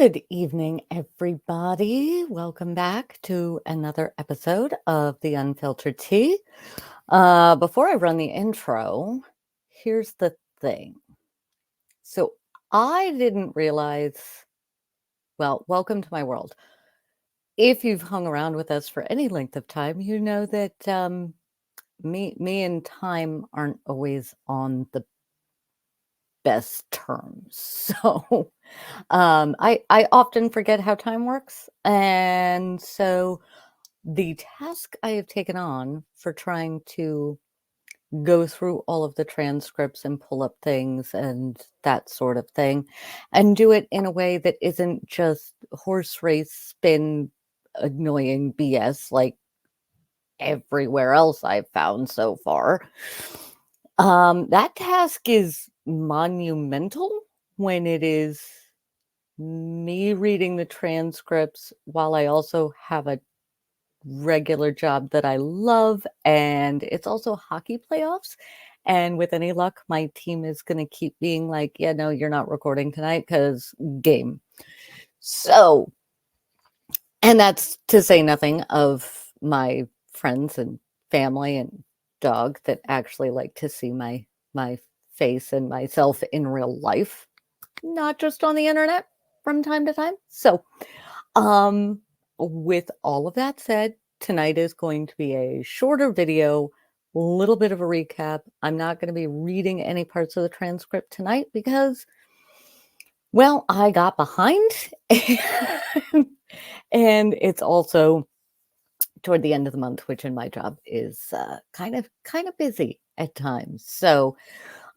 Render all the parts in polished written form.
Good evening, everybody. Welcome back to another episode of The Unfiltered Tea. Before I run the intro, here's the thing. So I didn't realize, well, welcome to my world. If you've hung around with us for any length of time, you know that me and time aren't always on the best terms. So I often forget how time works. And so the task I have taken on for trying to go through all of the transcripts and pull up things and that sort of thing, and do it in a way that isn't just horse race spin annoying BS like everywhere else I've found so far. That task is monumental when it is me reading the transcripts while I also have a regular job that I love, and it's also hockey playoffs. And with any luck, my team is going to keep being like, yeah, no, you're not recording tonight because game. So, and that's to say nothing of my friends and family and dog that actually like to see my face and myself in real life, not just on the internet from time to time. So, um, with all of that said, tonight is going to be a shorter video, a little bit of a recap. I'm not going to be reading any parts of the transcript tonight because, well, I got behind, and it's also toward the end of the month, which in my job is kind of busy at times. So,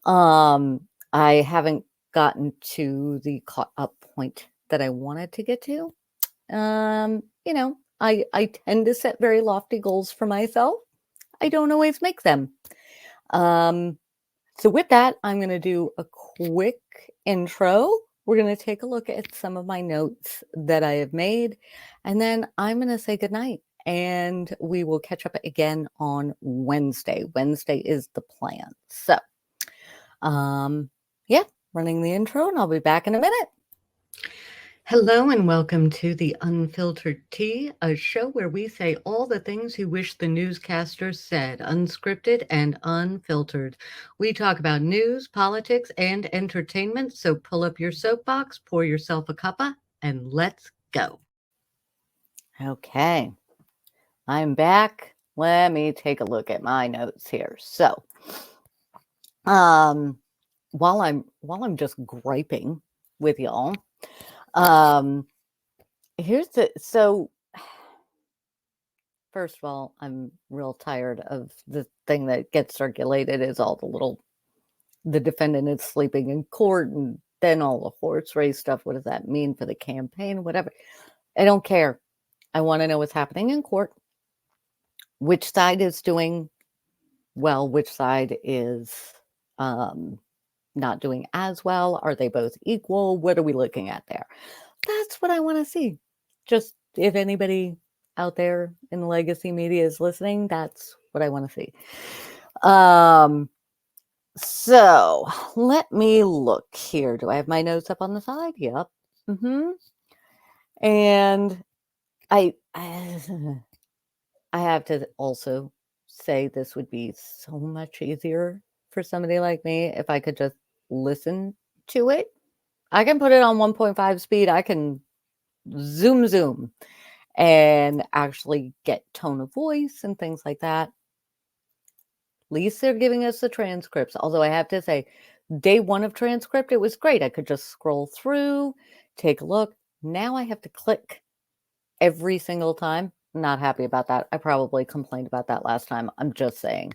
I haven't gotten to the caught up point that I wanted to get to. I tend to set very lofty goals for myself. I don't always make them. So with that, I'm going to do a quick intro. We're going to take a look at some of my notes that I have made, and then I'm going to say goodnight, and we will catch up again on Wednesday. Wednesday is the plan. So, yeah, running the intro, and I'll be back in a minute. Hello and welcome to The Unfiltered Tea, a show where we say all the things you wish the newscasters said, unscripted and unfiltered. We talk about news, politics, and entertainment, so pull up your soapbox, pour yourself a cuppa, and let's go. Okay, I'm back. Let me take a look at my notes here. So, while I'm just griping with y'all, here's so first of all, I'm real tired of the thing that gets circulated is all the defendant is sleeping in court, and then all the horse race stuff. What does that mean for the campaign? Whatever. I don't care. I want to know what's happening in court, which side is doing well, which side is not doing as well. Are they both equal? What are we looking at there? That's what I want to see. Just if anybody out there in the legacy media is listening, that's what I want to see. So let me look here. Do I have my notes up on the side? Yep. And I have to also say this would be so much easier for somebody like me if I could just listen to it. I can put it on 1.5 speed. I can zoom and actually get tone of voice and things like that. At least they're giving us the transcripts. Although I have to say, day one of transcript, it was great. I could just scroll through, take a look. Now I have to click every single time. Not happy about that. I probably complained about that last time. I'm just saying.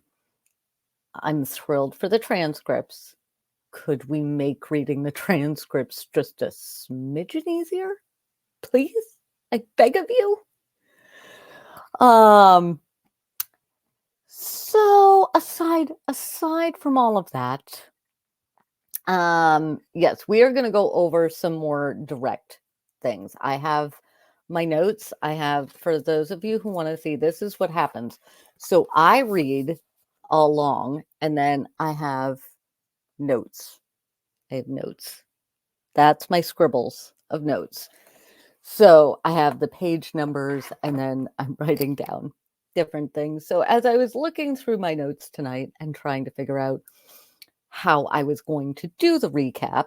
I'm thrilled for the transcripts. Could we make reading the transcripts just a smidgen easier? Please? I beg of you. So aside from all of that, yes, we are going to go over some more direct things. I have my notes. I have, for those of you who want to see, this is what happens. So I read along, and then I have notes. I have notes. That's my scribbles. of notes. So I have the page numbers and then I'm writing down different things. So as I was looking through my notes tonight and trying to figure out how I was going to do the recap,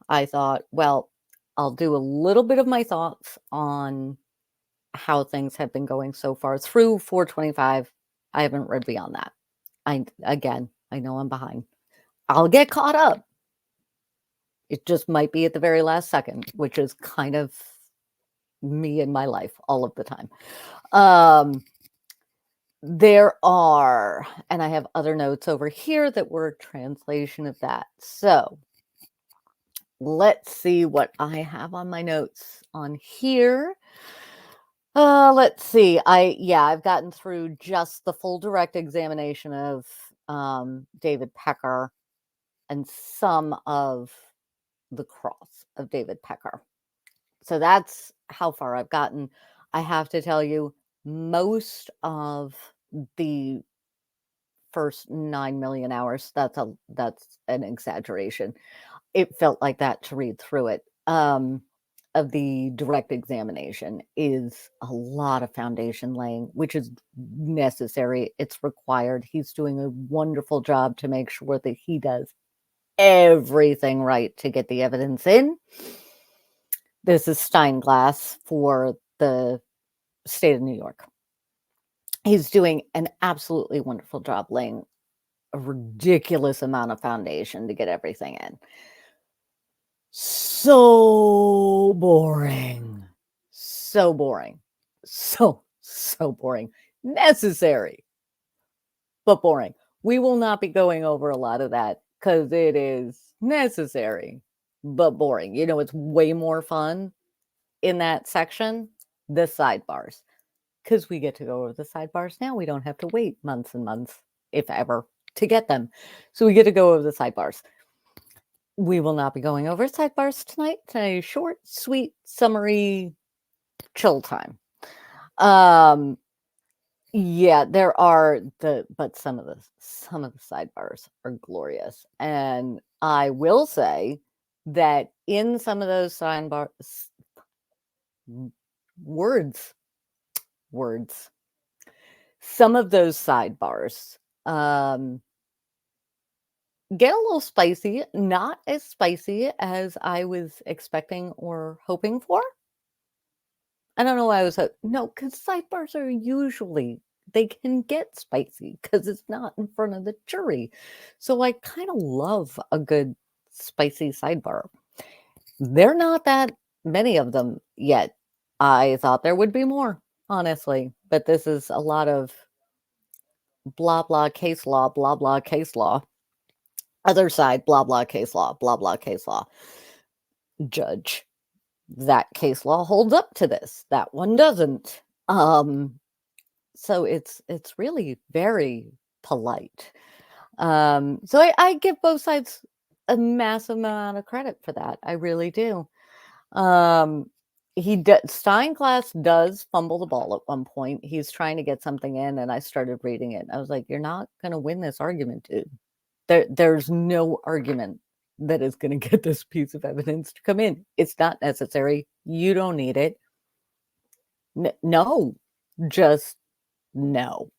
I thought, well, I'll do a little bit of my thoughts on how things have been going so far through 425. I haven't read beyond that. I know I'm behind. I'll get caught up. It just might be at the very last second, which is kind of me in my life all of the time. There are, and I have other notes over here that were a translation of that. So let's see what I have on my notes on here. Let's see. I've gotten through just the full direct examination of David Pecker and some of the cross of David Pecker. So that's how far I've gotten. I have to tell you, most of the first 9 million hours, that's an exaggeration. It felt like that to read through it. Of the direct examination is a lot of foundation laying, which is necessary. It's required. He's doing a wonderful job to make sure that he does everything right to get the evidence in. This is Steinglass for the state of New York. He's doing an absolutely wonderful job laying a ridiculous amount of foundation to get everything in. So boring. So boring. So boring. Necessary, but boring. We will not be going over a lot of that because it is necessary, but boring. You know, it's way more fun in that section, the sidebars, because we get to go over the sidebars now. We don't have to wait months and months, if ever, to get them. So we get to go over the sidebars. We will not be going over sidebars tonight. A short, sweet, summary, chill time. Yeah, there are but some of the sidebars are glorious. And I will say that in some of those sidebars, words, some of those sidebars get a little spicy, not as spicy as I was expecting or hoping for. I don't know why I was no, because sidebars are usually they can get spicy because it's not in front of the jury. So I kind of love a good spicy sidebar. They're not that many of them yet. I thought there would be more, honestly, but this is a lot of blah blah case law, blah blah case law. Other side, blah blah case law, blah blah case law. Judge, that case law holds up to this. That one doesn't. So it's really very polite. So I give both sides a massive amount of credit for that. I really do. Steinglass does fumble the ball at one point. He's trying to get something in, and I started reading it. I was like, "You're not going to win this argument, dude. There's no argument that is going to get this piece of evidence to come in. It's not necessary. You don't need it. No, just no.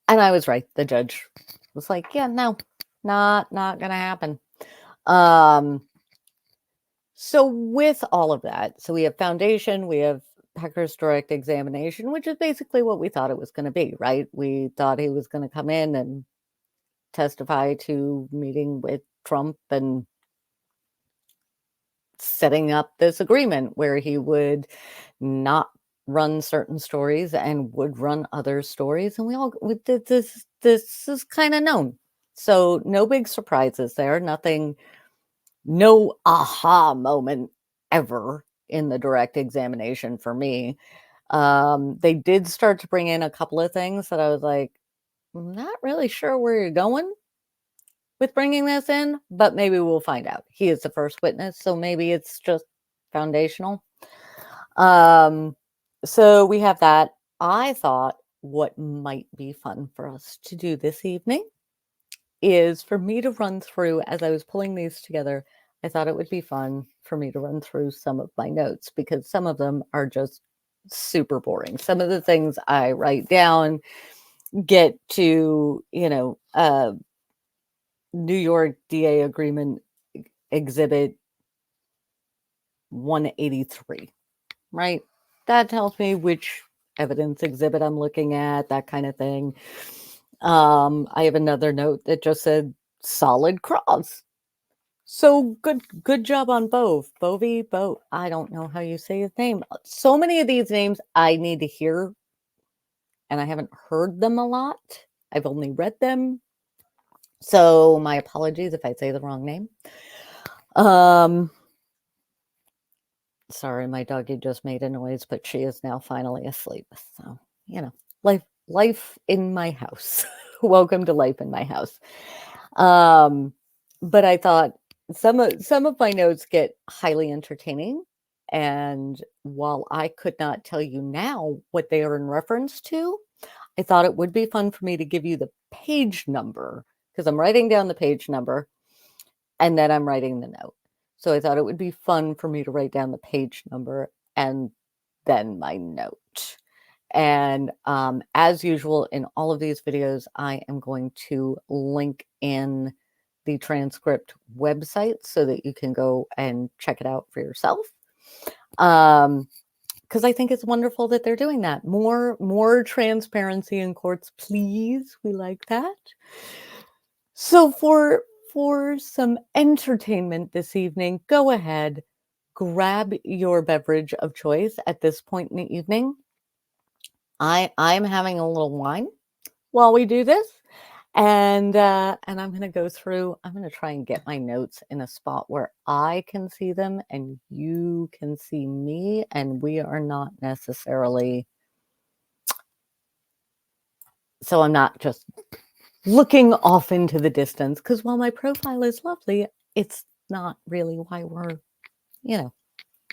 And I was right. The judge was like, yeah, no, not gonna happen. So with all of that, so we have foundation, we have Pecker's direct examination, which is basically what we thought it was going to be, right? We thought he was going to come in and testify to meeting with Trump and setting up this agreement where he would not run certain stories and would run other stories, and this is kind of known, so no big surprises there. No aha moment ever in the direct examination for me. They did start to bring in a couple of things that I was like, I'm not really sure where you're going with bringing this in, but maybe we'll find out. He is the first witness, so maybe it's just foundational. So we have that. I thought what might be fun for us to do this evening is for me to run through, as I was pulling these together, I thought it would be fun for me to run through some of my notes because some of them are just super boring. Some of the things I write down get to, New York DA agreement exhibit 183, right? That tells me which evidence exhibit I'm looking at, that kind of thing. I have another note that just said solid cross. So good job on both. I don't know how you say his name. So many of these names I need to hear, and I haven't heard them a lot. I've only read them. So my apologies if I say the wrong name. Sorry, my doggy just made a noise, but she is now finally asleep. So, life in my house. Welcome to life in my house. But I thought some of my notes get highly entertaining. And while I could not tell you now what they are in reference to, I thought it would be fun for me to give you the page number because I'm writing down the page number and then I'm writing the note. So I thought it would be fun for me to write down the page number and then my note. And as usual, in all of these videos, I am going to link in the transcript website so that you can go and check it out for yourself. Because I think it's wonderful that they're doing that. More transparency in courts, please. We like that. So for some entertainment this evening, go ahead, grab your beverage of choice at this point in the evening. I'm having a little wine while we do this. And I'm going to go through, I'm going to try and get my notes in a spot where I can see them and you can see me, and we are not necessarily, so I'm not just looking off into the distance, because while my profile is lovely, it's not really why we're,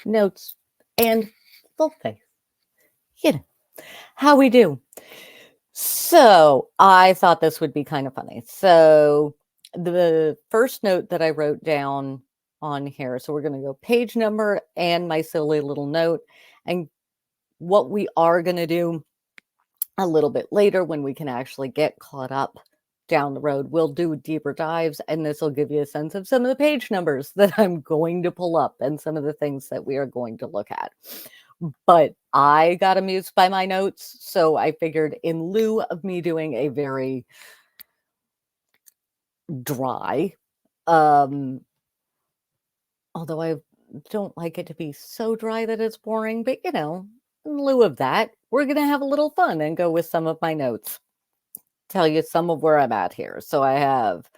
notes and full face, how we do. So I thought this would be kind of funny. So the first note that I wrote down on here, so we're going to go page number and my silly little note. And what we are going to do a little bit later when we can actually get caught up down the road, we'll do deeper dives, and this will give you a sense of some of the page numbers that I'm going to pull up and some of the things that we are going to look at. But I got amused by my notes, so I figured in lieu of me doing a very dry, although I don't like it to be so dry that it's boring, but in lieu of that, we're going to have a little fun and go with some of my notes. Tell you some of where I'm at here. So I have,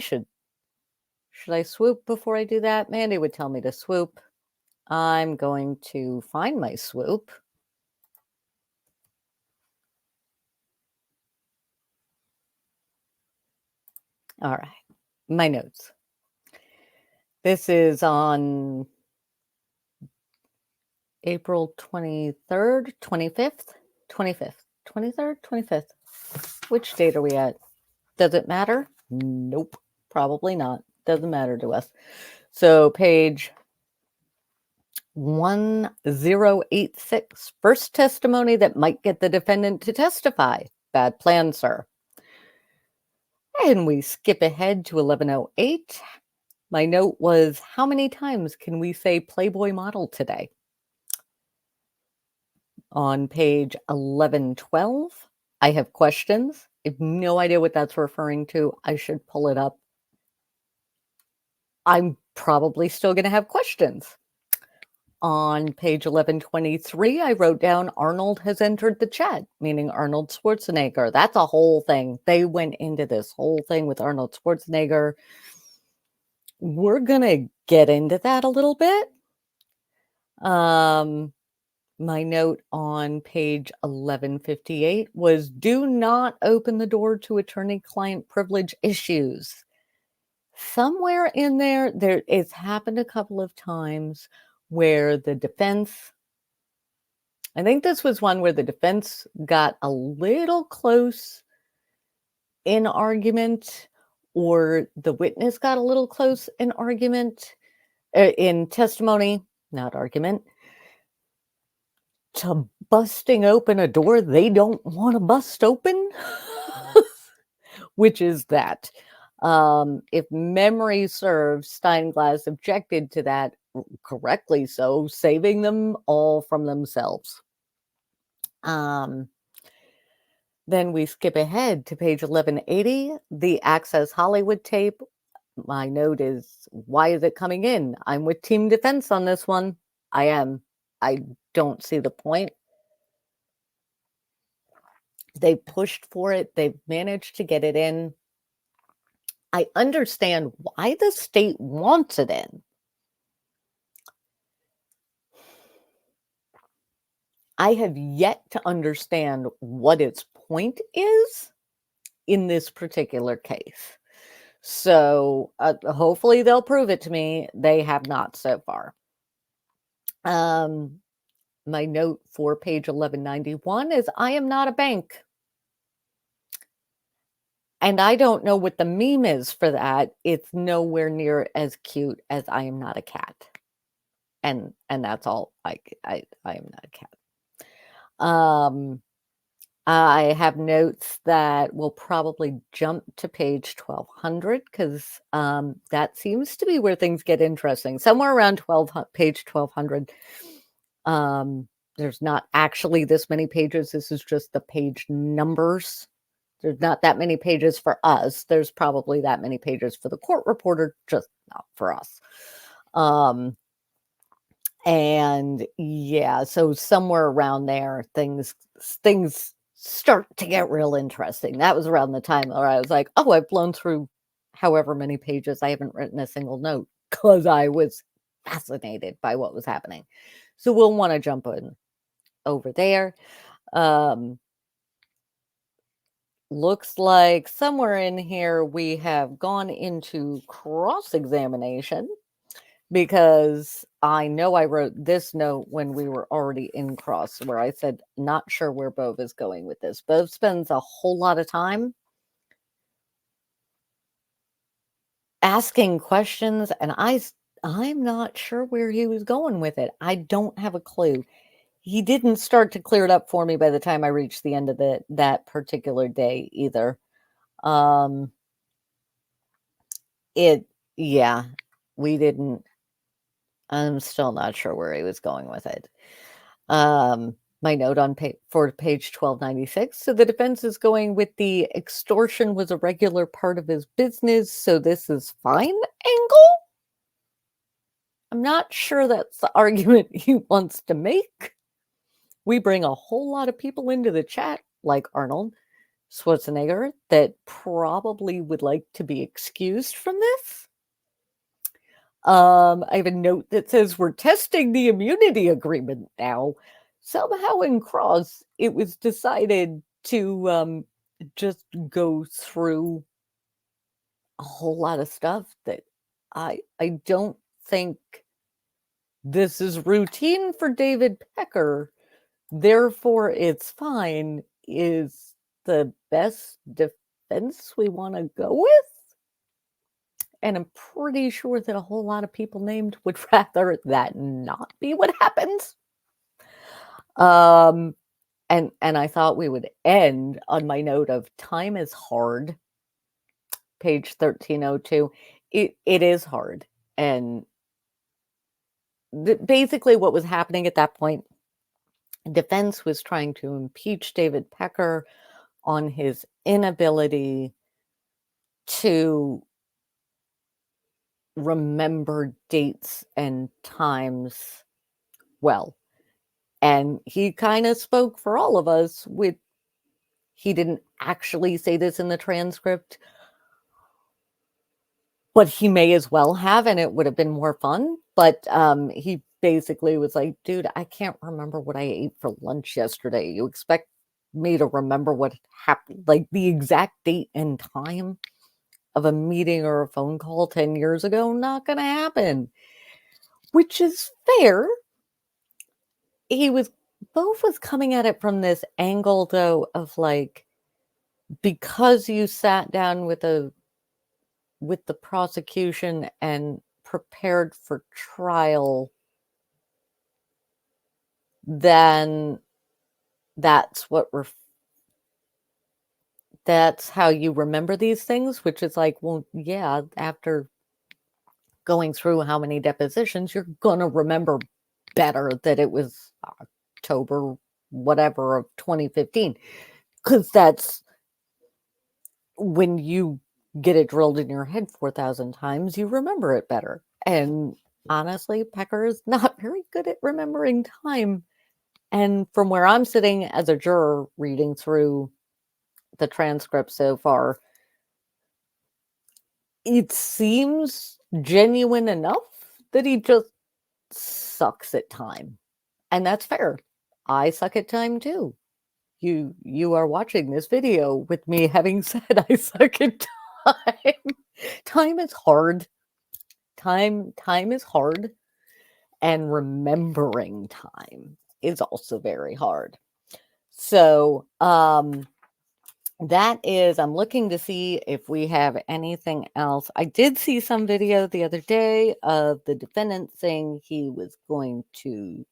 should I swoop before I do that? Mandy would tell me to swoop. I'm going to find my swoop. All right, my notes. This is on April 23rd, 25th, 25th, 23rd, 25th. Which date are we at? Does it matter? Nope, probably not. Doesn't matter to us. So page 1086, first testimony that might get the defendant to testify. Bad plan, sir. And we skip ahead to 1108. My note was, how many times can we say Playboy model today? On page 1112, I have questions. I have no idea what that's referring to. I should pull it up. I'm probably still going to have questions. On page 1123, I wrote down Arnold has entered the chat, meaning Arnold Schwarzenegger. That's a whole thing. They went into this whole thing with Arnold Schwarzenegger. We're going to get into that a little bit. My note on page 1158 was, do not open the door to attorney-client privilege issues. Somewhere in there, it's happened a couple of times where the defense, I think this was one where the defense got a little close in argument, or the witness got a little close in argument, in testimony, not argument, to busting open a door they don't want to bust open, which is that. If memory serves, Steinglass objected to that, correctly so, saving them all from themselves. Then we skip ahead to page 1180, the Access Hollywood tape. My note is, why is it coming in? I'm with Team Defense on this one. I am. I don't see the point. They pushed for it. They've managed to get it in. I understand why the state wants it in. I have yet to understand what its point is in this particular case. So hopefully they'll prove it to me. They have not so far. My note for page 1191 is, I am not a bank. And I don't know what the meme is for that. It's nowhere near as cute as I am not a cat. And that's all. I am not a cat. I have notes that will probably jump to page 1200 because that seems to be where things get interesting. Somewhere around page 1200. There's not actually this many pages. This is just the page numbers. There's not that many pages for us. There's probably that many pages for the court reporter, just not for us. And yeah, so somewhere around there, things start to get real interesting. That was around the time where I was like, oh, I've blown through however many pages. I haven't written a single note because I was fascinated by what was happening. So we'll want to jump in over there. Looks like somewhere in here we have gone into cross-examination, because I know I wrote this note when we were already in cross, where I said, not sure where Bove is going with this. Bove spends a whole lot of time asking questions, and I'm not sure where he was going with it. I don't have a clue. He didn't start to clear it up for me by the time I reached the end of that particular day either. Yeah, we didn't. I'm still not sure where he was going with it. My note on for page 1296. So the defense is going with the extortion was a regular part of his business, so this is fine angle. I'm not sure that's the argument he wants to make. We bring a whole lot of people into the chat, like Arnold Schwarzenegger, that probably would like to be excused from this. I have a note that says we're testing the immunity agreement now. Somehow in cross, it was decided to just go through a whole lot of stuff that I don't think this is routine for David Pecker. Therefore, it's fine is the best defense we want to go with. And I'm pretty sure that a whole lot of people named would rather that not be what happens. And I thought we would end on my note of time is hard. Page 1302. It is hard. And basically what was happening at that point, defense was trying to impeach David Pecker on his inability to remember dates and times well. And he kind of spoke for all of us with, he didn't actually say this in the transcript, but he may as well have, and it would have been more fun. But he basically was like, dude, I can't remember what I ate for lunch yesterday. You expect me to remember what happened, like the exact date and time of a meeting or a phone call 10 years ago? Not going to happen, which is fair. Both was coming at it from this angle, though, of like, because you sat down with a with the prosecution and prepared for trial, then that's that's how you remember these things, which is like, well, yeah, after going through how many depositions, you're gonna remember better that it was October whatever of 2015, because that's when you get it drilled in your head 4,000 times, you remember it better. And honestly, Pecker is not very good at remembering time. And from where I'm sitting as a juror reading through the transcript so far, it seems genuine enough that he just sucks at time. And that's fair. I suck at time too. You are watching this video with me having said I suck at time. Time is hard. Time is hard, and remembering time is also very hard. So, that is, I'm looking to see if we have anything else. I did see some video the other day of the defendant saying he was going to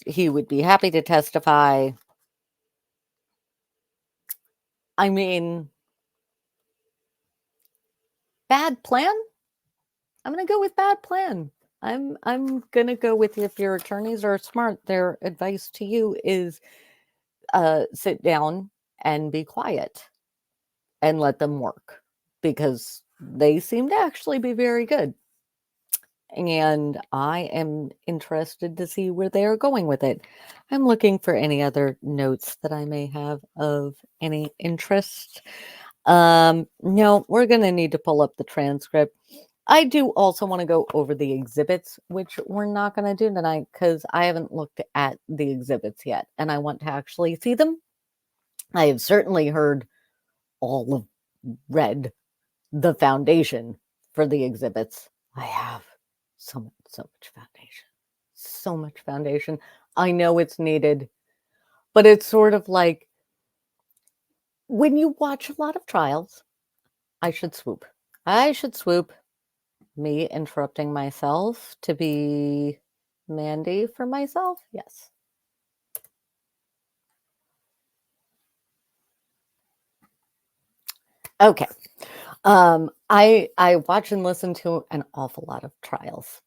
he would be happy to testify. I mean, bad plan? I'm going to go with bad plan. I'm going to go with, if your attorneys are smart, their advice to you is sit down and be quiet and let them work, because they seem to actually be very good. And I am interested to see where they are going with it. I'm looking for any other notes that I may have of any interest. No, we're going to need to pull up the transcript. I do also want to go over the exhibits, which we're not going to do tonight because I haven't looked at the exhibits yet and I want to actually see them. I have certainly read the foundation for the exhibits. I have so much foundation. So much foundation. I know it's needed, but it's sort of like when you watch a lot of trials, I should swoop. I should swoop. Me interrupting myself to be Mandy for myself? Yes. Okay. I watch and listen to an awful lot of trials.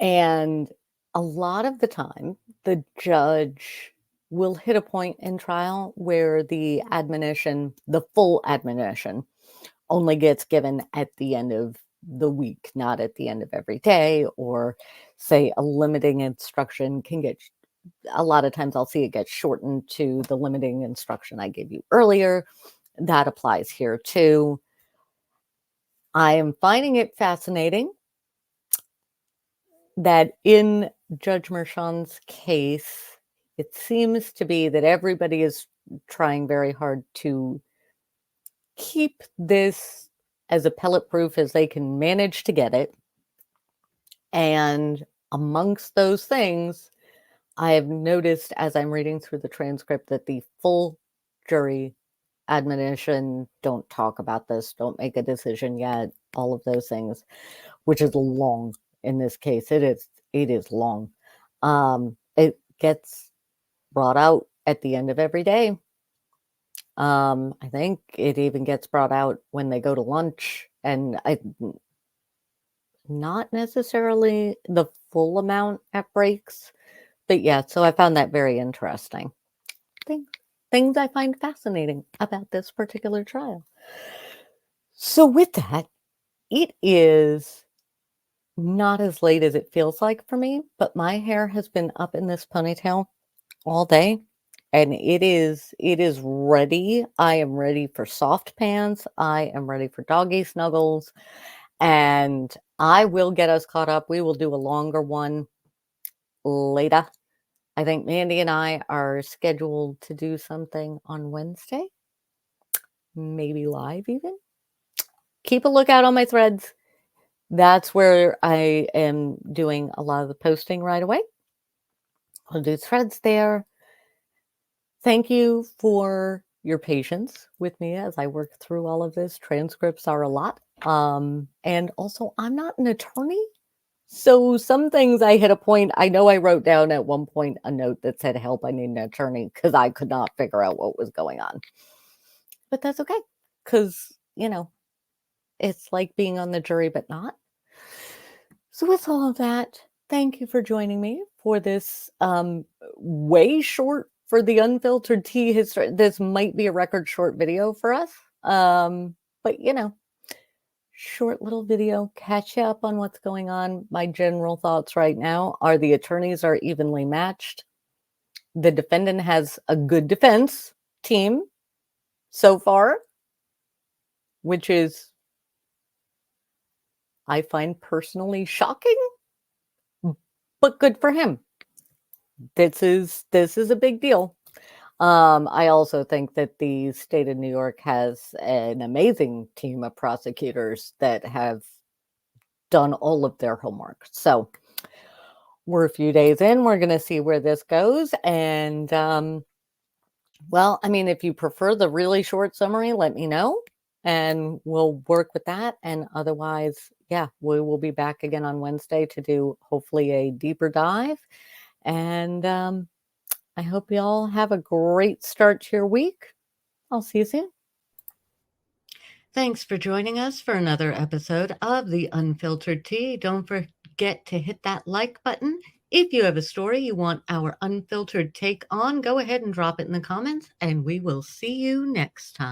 And a lot of the time, the judge will hit a point in trial where the admonition, the full admonition, only gets given at the end of the week, not at the end of every day, or say a limiting instruction can get, a lot of times I'll see it get shortened to the limiting instruction I gave you earlier. That applies here too. I am finding it fascinating that in Judge Mershon's case, it seems to be that everybody is trying very hard to keep this as appellate proof as they can manage to get it. And amongst those things, I have noticed as I'm reading through the transcript that the full jury admonition, don't talk about this, don't make a decision yet, all of those things, which is long in this case. It is long. It gets brought out at the end of every day. I think it even gets brought out when they go to lunch, and not necessarily the full amount at breaks, but yeah, so I found that very interesting. Things I find fascinating about this particular trial. So with that, it is not as late as it feels like for me, but my hair has been up in this ponytail all day and it is ready. I am ready for soft pants. I am ready for doggy snuggles, and I will get us caught up. We will do a longer one later. I think Mandy and I are scheduled to do something on Wednesday, maybe live even. Keep a lookout on my threads. That's where I am doing a lot of the posting right away. I'll do threads there. Thank you for your patience with me as I work through all of this. Transcripts are a lot. And also, I'm not an attorney. So some things I hit a point. I know I wrote down at one point a note that said, help, I need an attorney because I could not figure out what was going on. But that's okay because, it's like being on the jury, but not. So, with all of that, thank you for joining me for this way short for the unfiltered tea history. This might be a record short video for us. But short little video, catch you up on what's going on. My general thoughts right now are the attorneys are evenly matched. The defendant has a good defense team so far, which is, I find personally shocking, but good for him. This is a big deal. I also think that the state of New York has an amazing team of prosecutors that have done all of their homework. So we're a few days in. We're going to see where this goes. And, well, I mean, if you prefer the really short summary, let me know and we'll work with that. And otherwise, yeah, we will be back again on Wednesday to do hopefully a deeper dive. And I hope you all have a great start to your week. I'll see you soon. Thanks for joining us for another episode of The Unfiltered Tea. Don't forget to hit that like button. If you have a story you want our unfiltered take on, go ahead and drop it in the comments, and we will see you next time.